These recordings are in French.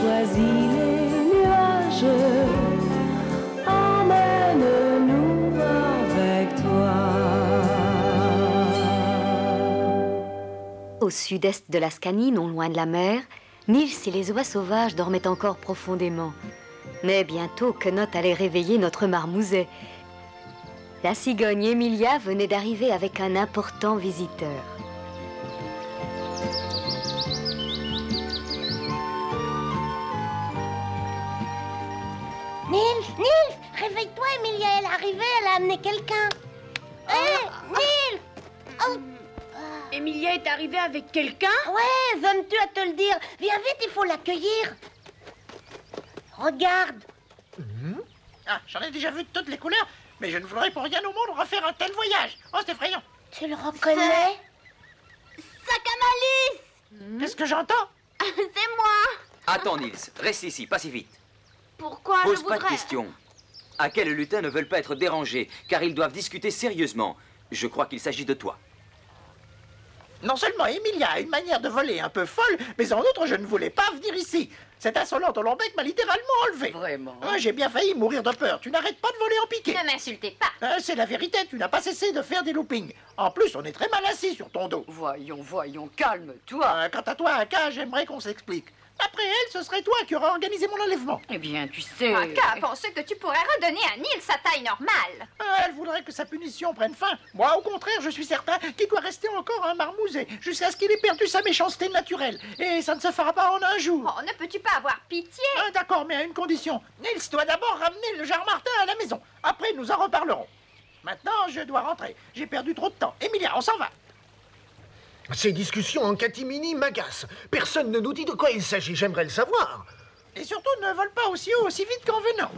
choisi les nuages. Emmène-nous avec toi. Au sud-est de la Scanie, non loin de la mer, Niels et les oies sauvages dormaient encore profondément. Mais bientôt, Quenotte allait réveiller notre marmouset. La cigogne Emilia venait d'arriver avec un important visiteur. Niels, réveille-toi, Emilia, elle est arrivée, elle a amené quelqu'un. Hé, Niels! Emilia est arrivée avec quelqu'un? Ouais, donnes-tu à te le dire? Viens vite, il faut l'accueillir. Regarde. Ah, j'en ai déjà vu de toutes les couleurs, mais je ne voudrais pour rien au monde refaire un tel voyage. Oh, c'est effrayant. Tu le reconnais? Sakamalis! Qu'est-ce que j'entends? C'est moi! Attends, Niels, reste ici, pas si vite. Pourquoi Pose je pas de voudrais... questions. Aquel et Lutin ne veulent pas être dérangés, car ils doivent discuter sérieusement. Je crois qu'il s'agit de toi. Non seulement Emilia a une manière de voler un peu folle, mais en outre, je ne voulais pas venir ici. Cette insolente Olymbec m'a littéralement enlevé. Vraiment? J'ai bien failli mourir de peur. Tu n'arrêtes pas de voler en piqué. Ne m'insultez pas. C'est la vérité, tu n'as pas cessé de faire des loopings. En plus, on est très mal assis sur ton dos. Voyons, calme-toi. Quant à toi, Aka, j'aimerais qu'on s'explique. Après elle, ce serait toi qui aurais organisé mon enlèvement. Eh bien, tu sais... Aka a pensé que tu pourrais redonner à Niels sa taille normale. Elle voudrait que sa punition prenne fin. Moi, au contraire, je suis certain qu'il doit rester encore un marmouset jusqu'à ce qu'il ait perdu sa méchanceté naturelle. Et ça ne se fera pas en un jour. Oh, ne peux-tu pas avoir pitié? D'accord, mais à une condition. Niels doit d'abord ramener le Jar Martin à la maison. Après, nous en reparlerons. Maintenant, je dois rentrer. J'ai perdu trop de temps. Emilia, on s'en va. Ces discussions en catimini m'agacent. Personne ne nous dit de quoi il s'agit, j'aimerais le savoir. Et surtout, ne vole pas aussi haut, aussi vite qu'en venant.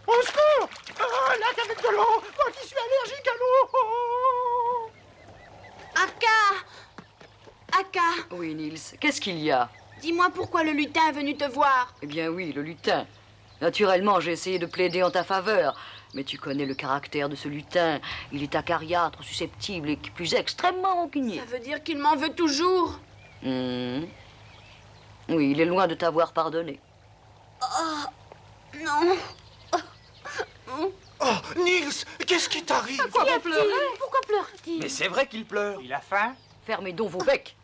Au secours! Là, qu'avec de l'eau! Moi qui suis allergique à l'eau! Aka! Oui, Niels, qu'est-ce qu'il y a? Dis-moi pourquoi le lutin est venu te voir. Eh bien oui, le lutin. Naturellement, j'ai essayé de plaider en ta faveur. Mais tu connais le caractère de ce lutin. Il est acariâtre, susceptible et qui plus est extrêmement rancunier. Ça veut dire qu'il m'en veut toujours. Oui, il est loin de t'avoir pardonné. Oh, non. Oh, Niels, qu'est-ce qui t'arrive? Pourquoi pleure-t-il? Mais c'est vrai qu'il pleure. Il a faim? Fermez donc vos becs.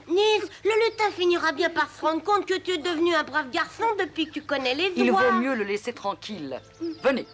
Niels, le lutin finira bien par se rendre compte que tu es devenu un brave garçon depuis que tu connais les Il oies. vaut mieux le laisser tranquille. Venez.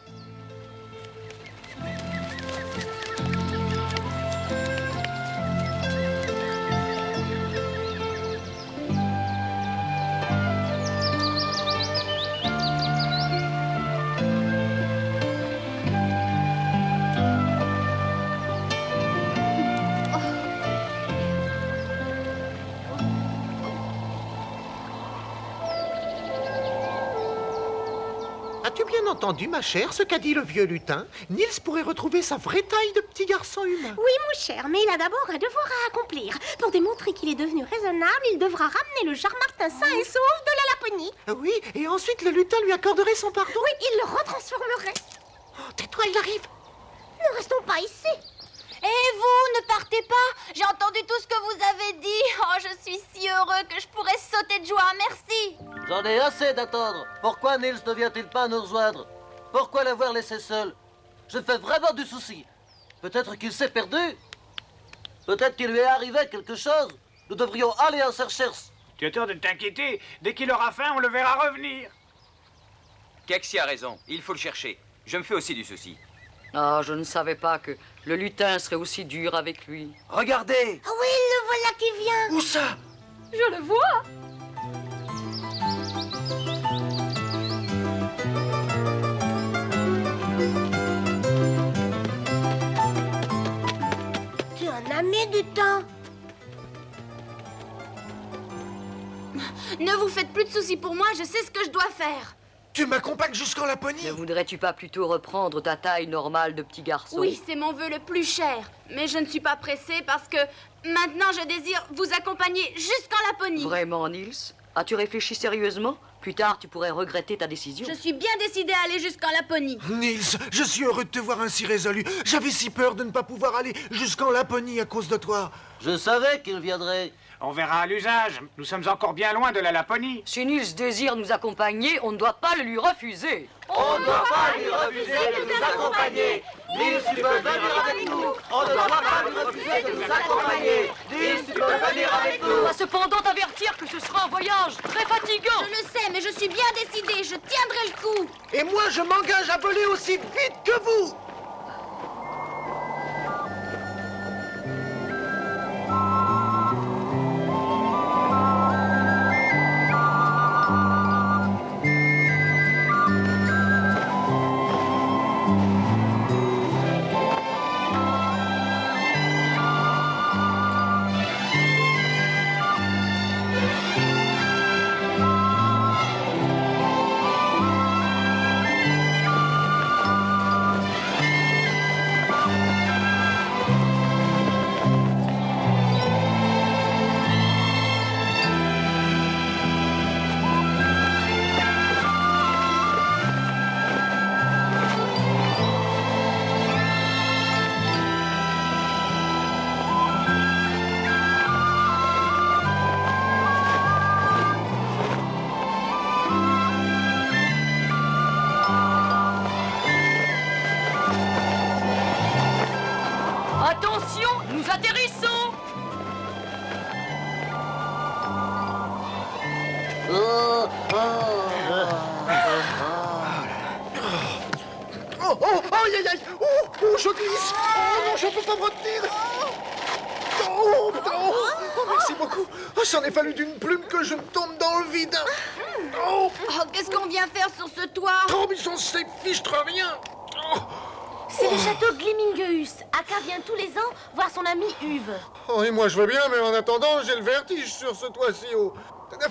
As-tu bien entendu, ma chère, ce qu'a dit le vieux lutin? Niels pourrait retrouver sa vraie taille de petit garçon humain. Oui, mon cher, mais il a d'abord un devoir à accomplir. Pour démontrer qu'il est devenu raisonnable, il devra ramener le Jar Martin sain et sauf de la Laponie. Oui, et ensuite le lutin lui accorderait son pardon. Oui, il le retransformerait. Oh, tais-toi, il arrive. Ne restons pas ici. Et vous, ne partez pas. J'ai entendu tout ce que vous avez dit. Oh, je suis si heureux que je pourrais sauter de joie. Merci. J'en ai assez d'attendre. Pourquoi Niels ne vient-il pas nous rejoindre? Pourquoi l'avoir laissé seul? Je me fais vraiment du souci. Peut-être qu'il s'est perdu. Peut-être qu'il lui est arrivé quelque chose. Nous devrions aller en sa recherche. Tu as tort de t'inquiéter. Dès qu'il aura faim, on le verra revenir. Kexi a raison, il faut le chercher. Je me fais aussi du souci. Ah, je ne savais pas que le lutin serait aussi dur avec lui. Regardez! Ah oui, le voilà qui vient. Où ça? Je le vois. Tu es un ami du temps. Ne vous faites plus de soucis pour moi, je sais ce que je dois faire. Tu m'accompagnes jusqu'en Laponie? Ne voudrais-tu pas plutôt reprendre ta taille normale de petit garçon? Oui, c'est mon vœu le plus cher. Mais je ne suis pas pressée parce que maintenant je désire vous accompagner jusqu'en Laponie. Vraiment, Niels? As-tu réfléchi sérieusement? Plus tard, tu pourrais regretter ta décision. Je suis bien décidée à aller jusqu'en Laponie. Niels, je suis heureux de te voir ainsi résolu. J'avais si peur de ne pas pouvoir aller jusqu'en Laponie à cause de toi. Je savais qu'il viendrait. On verra à l'usage. Nous sommes encore bien loin de la Laponie. Si Nils désire nous accompagner, on ne doit pas le lui refuser. On ne doit pas lui refuser de nous accompagner. Nils, tu peux venir avec nous. On ne doit pas lui refuser de nous accompagner. Nils, tu peux venir avec nous. On va cependant t'avertir que ce sera un voyage très fatigant. Je le sais, mais je suis bien décidée. Je tiendrai le coup. Et moi, je m'engage à voler aussi vite que vous. Attention, nous atterrissons. Aïe, aïe, aïe. Oh, je glisse. Oh non, je ne peux pas me retenir. Oh, merci beaucoup. Oh, c'en est fallu d'une plume que je ne tombe dans le vide. Oh, qu'est-ce qu'on vient faire sur ce toit? Oh, mais j'en sais fichtre rien. C'est le château Glimmingeus. Aka vient tous les ans voir son ami Uve. Oh, et moi je veux bien, mais en attendant, j'ai le vertige sur ce toit si haut.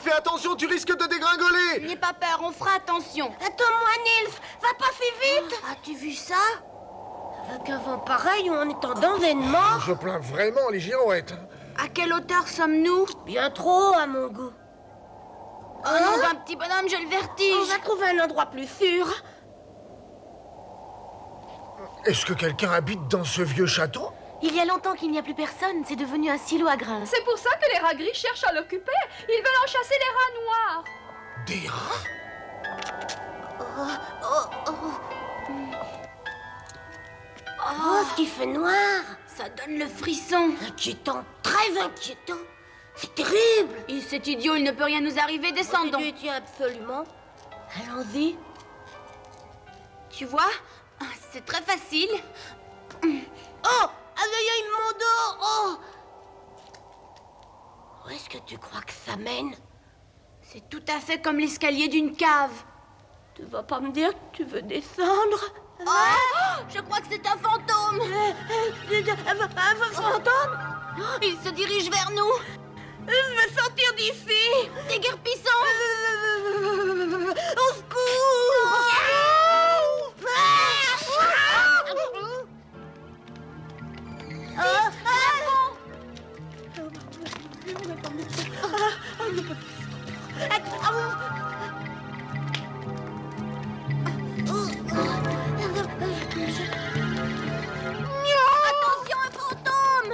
Fais attention, tu risques de dégringoler. N'aie pas peur, on fera attention. Attends-moi, Nils. Va pas si vite. As-tu vu ça? Avec un vent pareil, on est en danger de mort. Je plains vraiment les girouettes. À quelle hauteur sommes-nous? Bien trop, à mon goût. Oh non, un petit bonhomme, j'ai le vertige. On va trouver un endroit plus sûr. Est-ce que quelqu'un habite dans ce vieux château? Il y a longtemps qu'il n'y a plus personne. C'est devenu un silo à grains. C'est pour ça que les rats gris cherchent à l'occuper. Ils veulent en chasser les rats noirs. Des rats? Oh, ce qui fait noir. Ça donne le frisson. Inquiétant, très inquiétant. C'est terrible. C'est idiot, il ne peut rien nous arriver. Descendons. Tiens, absolument. Allons-y. Tu vois, c'est très facile. Oh, aïe, aïe, aïe, mon dos. Oh. Où est-ce que tu crois que ça mène? C'est tout à fait comme l'escalier d'une cave. Tu vas pas me dire que tu veux descendre? Oh, je crois que c'est un fantôme. Un fantôme? Il se dirige vers nous. Je veux sortir d'ici. Déguerpissons. Au secours. Attention, un fantôme.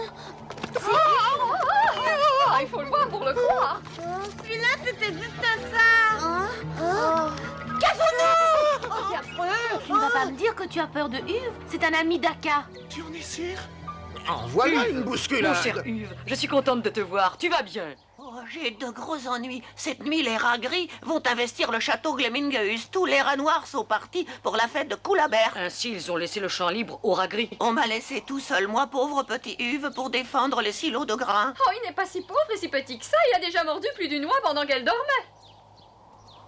Il faut le voir pour le croire. Celui-là, c'était juste ça. Casse-nous. Oh, c'est affreux. Tu ne vas pas me dire que tu as peur de Uve? C'est un ami d'Aka. Tu en es sûr? En voilà une bousculade. Mon cher Uve, je suis contente de te voir. Tu vas bien? Oh, j'ai de gros ennuis. Cette nuit, les rats gris vont investir le château Glimmingeus. Tous les rats noirs sont partis pour la fête de Coulabert. Ainsi, ils ont laissé le champ libre aux rats gris. On m'a laissé tout seul, moi, pauvre petit Uve, pour défendre les silos de grains. Oh, il n'est pas si pauvre et si petit que ça. Il a déjà mordu plus d'une oie pendant qu'elle dormait.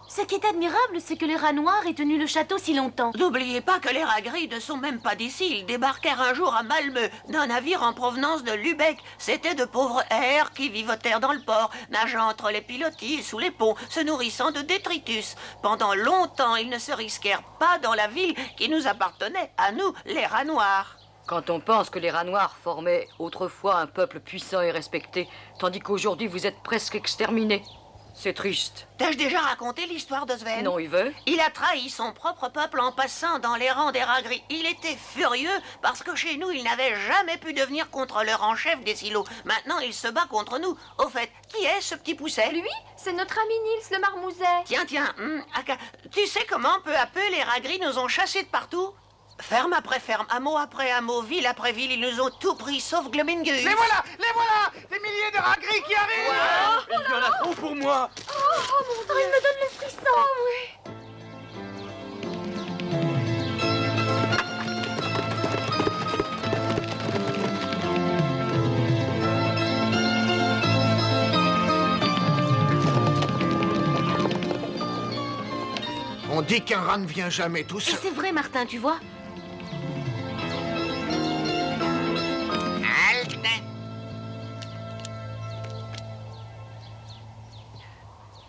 Ce qui est admirable, c'est que les rats noirs aient tenu le château si longtemps. N'oubliez pas que les rats gris ne sont même pas d'ici. Ils débarquèrent un jour à Malmö d'un navire en provenance de Lübeck. C'étaient de pauvres hères qui vivotèrent dans le port, nageant entre les pilotis et sous les ponts, se nourrissant de détritus. Pendant longtemps, ils ne se risquèrent pas dans la ville qui nous appartenait, à nous, les rats noirs. Quand on pense que les rats noirs formaient autrefois un peuple puissant et respecté, tandis qu'aujourd'hui vous êtes presque exterminés. C'est triste. T'ai-je déjà raconté l'histoire de Sven? Non, Yves. Il a trahi son propre peuple en passant dans les rangs des Ras Gris. Il était furieux parce que chez nous, il n'avait jamais pu devenir contrôleur en chef des silos. Maintenant, il se bat contre nous. Au fait, qui est ce petit pousset? Lui, c'est notre ami Nils le marmouset. Tiens, Aka, tu sais comment, peu à peu, les Ras Gris nous ont chassés de partout? Ferme après ferme, hameau après hameau, ville après ville, ils nous ont tout pris, sauf Glummingus. Les voilà! Les voilà! Des milliers de Ras Gris qui arrivent! Il y en a trop pour moi! Oh mon Dieu, il me donne le frisson, oui. On dit qu'un rat ne vient jamais tout Et seul. c'est vrai, Martin, tu vois. Halte!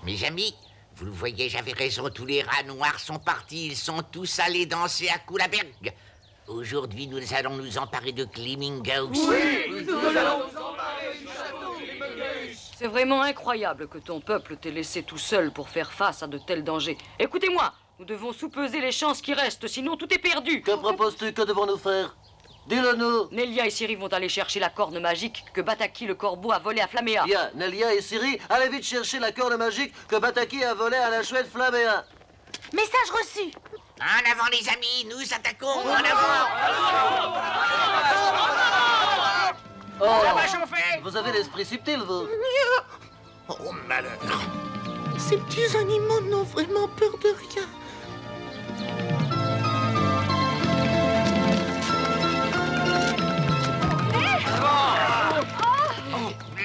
Mes amis, vous le voyez, j'avais raison, tous les rats noirs sont partis, ils sont tous allés danser à Kullaberg. Aujourd'hui, nous allons nous emparer de Glummingus. Oui, nous allons nous emparer du château Glummingus. C'est vraiment incroyable que ton peuple t'ait laissé tout seul pour faire face à de tels dangers. Écoutez-moi, nous devons soupeser les chances qui restent, sinon tout est perdu. Que proposes-tu? Que devons-nous faire? Dis-le-nous. Nelia et Ciri vont aller chercher la corne magique que Bataki le corbeau a volée à Flaméa. Bien, Nelia et Ciri, allez vite chercher la corne magique que Bataki a volée à la chouette Flaméa. Message reçu. En avant, les amis, nous attaquons, en avant! Oh, Ça va chauffer! vous avez l'esprit subtil, vous. Oh, malheur. Ces petits animaux n'ont vraiment peur de rien.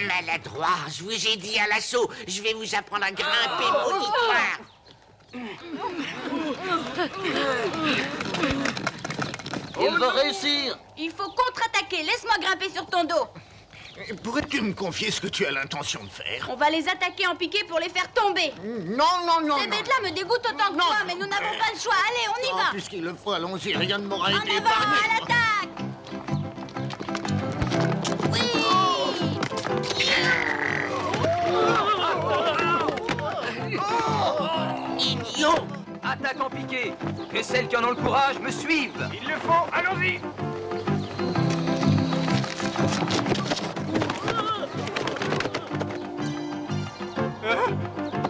Maladroit, je vous ai dit à l'assaut, je vais vous apprendre à grimper, mauditoire. Il va réussir. Il faut contre-attaquer. Laisse-moi grimper sur ton dos. Pourrais-tu me confier ce que tu as l'intention de faire? On va les attaquer en piqué pour les faire tomber. Non, non, non, Ces non. bêtes-là me dégoûtent autant que toi, mais nous n'avons pas le choix. Allez, on y va. Puisqu'il le faut, allons-y, rien ne m'aura En été avant, épargné. à l'attaque. Idiot! Attaque en piqué. Que celles qui en ont le courage me suivent. Il le faut, allons-y!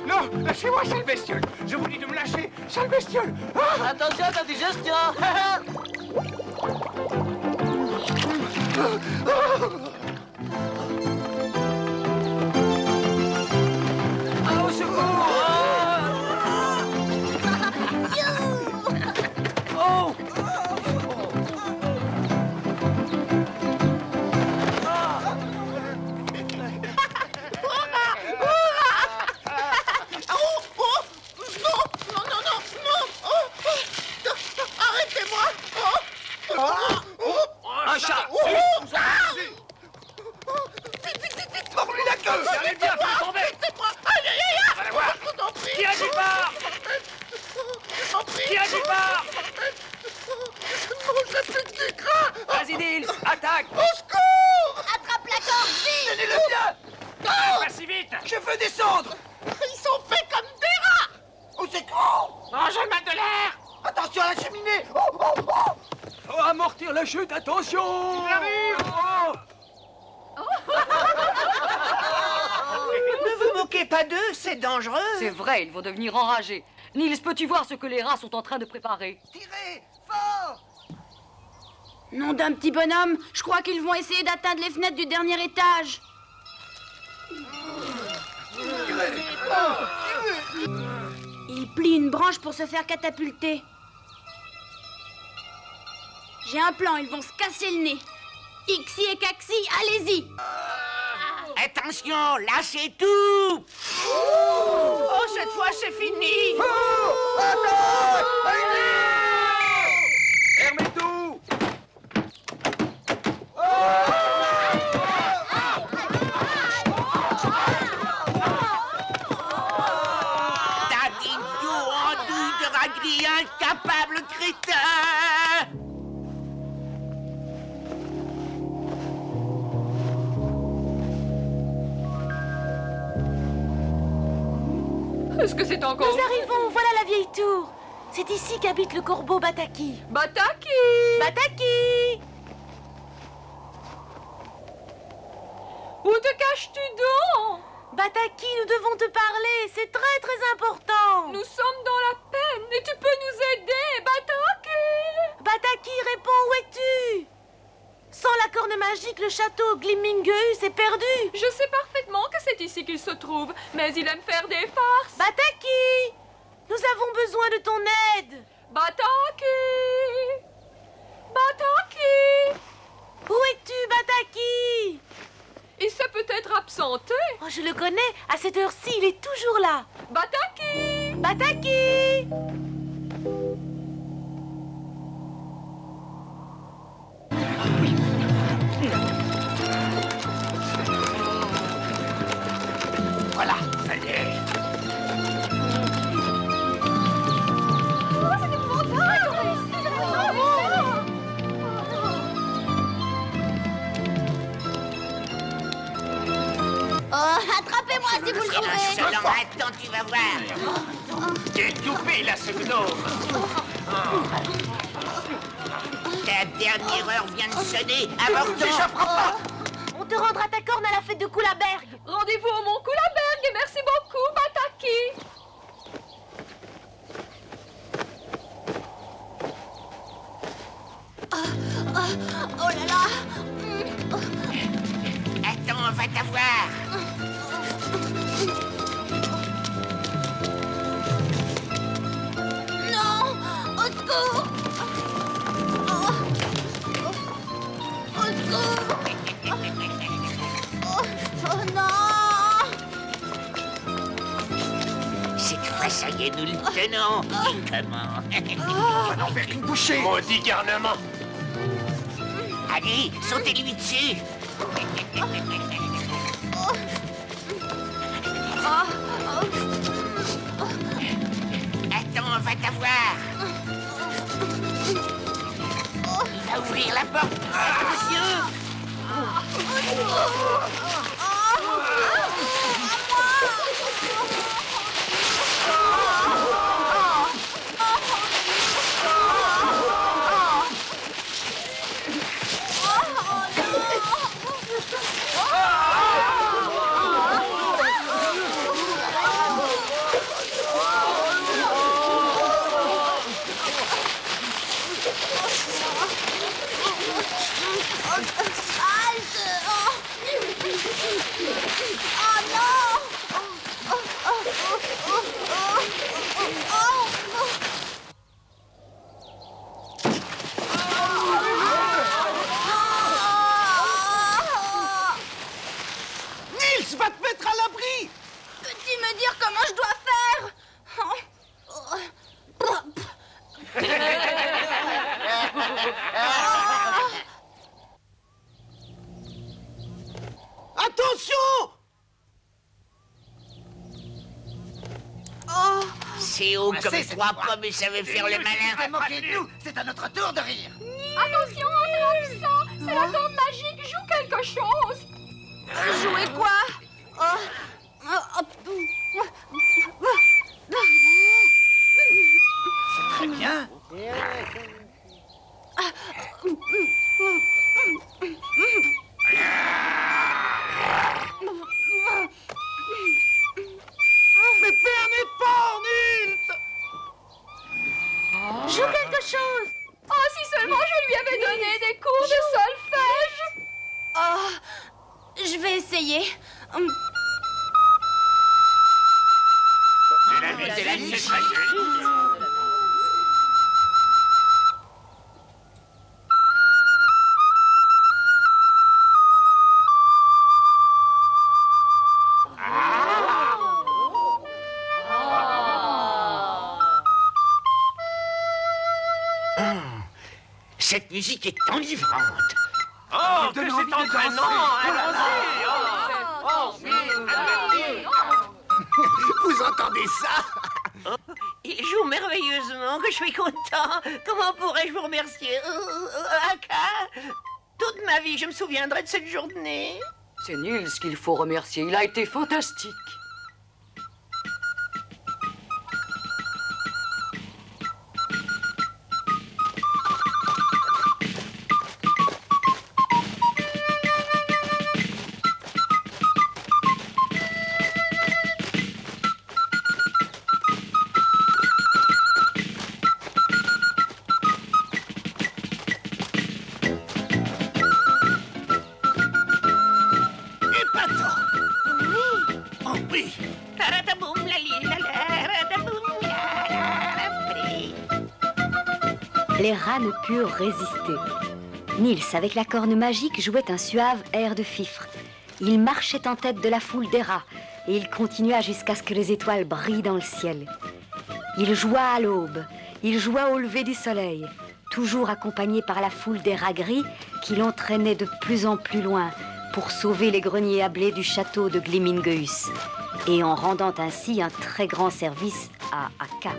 Non, lâchez-moi, sale bestiole! Je vous dis de me lâcher, sale bestiole! Ah! Attention à ta digestion. Ah, au secours! Oh! Un chat! Mord-lui la queue! J'arrive bien, fais tomber! Allez voir! Qui agit pas? Qui agit pas? Vas-y, Nils, attaque! Attrape la corde, vite. Tenez-le bien! Pas si vite! Je veux descendre. Ils sont faits comme des rats. Au secours! Oh, je mets de l'air! Attention à la cheminée. Oh, oh, oh. Faut amortir la chute, attention! Il arrive! Ne vous moquez pas d'eux, c'est dangereux. C'est vrai, ils vont devenir enragés. Nils, peux-tu voir ce que les rats sont en train de préparer? Tirez fort. Nom d'un petit bonhomme, je crois qu'ils vont essayer d'atteindre les fenêtres du dernier étage. Ils plient une branche pour se faire catapulter. J'ai un plan, ils vont se casser le nez. Ixi et Caxi, allez-y. Attention, là c'est tout! Oh, cette fois, c'est fini. Fermez tout! Tas d'idiots andouilles de Ras Gris, incapable crétin! Est-ce que c'est encore... Nous arrivons, voilà la vieille tour. C'est ici qu'habite le corbeau Bataki. Bataki! Bataki! Où te caches-tu donc? Bataki, nous devons te parler, c'est très très important. Nous sommes dans la peine et tu peux nous aider, Bataki! Bataki, réponds, où es-tu? Sans la corne magique, le château Glimmingeus est perdu. Je sais parfaitement que c'est ici qu'il se trouve, mais il aime faire des farces. Bataki! Nous avons besoin de ton aide. Bataki! Bataki! Où es-tu, Bataki? Il s'est peut-être absenté. Oh, je le connais, à cette heure-ci, il est toujours là. Bataki! Bataki! Voilà, ça y est. Oh, attrapez-moi si vous le trouvez. Insolent, attends, tu vas voir. Quel toupet, là, ce gnome. Ta dernière heure vient de sonner. Avortons. T'échapperas pas. On te rendra ta corne à la fête de Coulaberg. Rendez-vous au Mont Coulaberg et merci beaucoup, Bataki! Oh là là. Attends, on va t'avoir. Non, au secours. Au secours. Oh non. Cette fois, ça y est, nous le tenons. Comment? On va n'en faire qu'une bouchée. Maudit garnement. Allez, sautez-lui dessus. Attends, on va t'avoir. Il va ouvrir la porte. Attention. Nils, va te mettre à l'abri. Peux-tu me dire comment je dois faire? Attention. C'est haut comme c'est 3 pommes et ça veut faire le malin. Pas moquer de nous. C'est à notre tour de rire. Attention, attrape ça! C'est la corde magique, joue quelque chose! Jouer quoi? Très bien. Mais fais un effort, Nils. Joue quelque chose. Oh, si seulement je lui avais donné des cours de solfège! Oh, je vais essayer. C'est la musique, c'est très joli. Cette musique est enivrante. Oh, que c'est entraînant. Vous entendez ça? Il joue merveilleusement, que je suis content. Comment pourrais-je vous remercier? Aka, toute ma vie, je me souviendrai de cette journée. C'est Nils qu'il faut remercier. Il a été fantastique. Oui. Les rats ne purent résister. Nils, avec la corne magique, jouait un suave air de fifre. Il marchait en tête de la foule des rats et il continua jusqu'à ce que les étoiles brillent dans le ciel. Il joua à l'aube, il joua au lever du soleil, toujours accompagné par la foule des rats gris qui l'entraînaient de plus en plus loin pour sauver les greniers à blé du château de Glimingeus et en rendant ainsi un très grand service à Akka.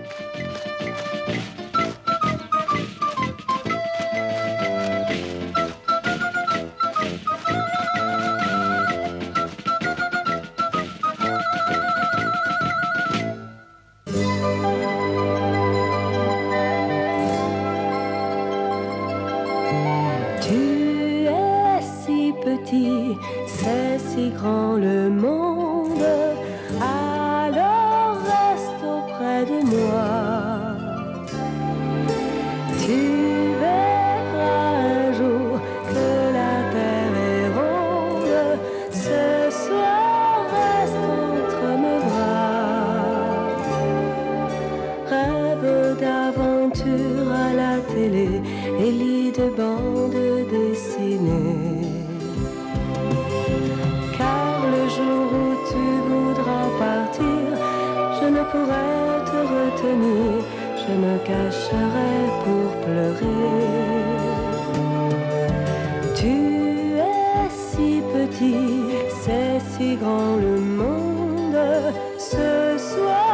C'est si grand le monde, alors reste auprès de moi. Tu verras un jour que la terre est ronde, ce soir reste entre mes bras. Rêve d'aventure à la télé et lis de bandes dessinées. Jour où tu voudras partir, je ne pourrai te retenir, je me cacherai pour pleurer. Tu es si petit, c'est si grand le monde, ce soir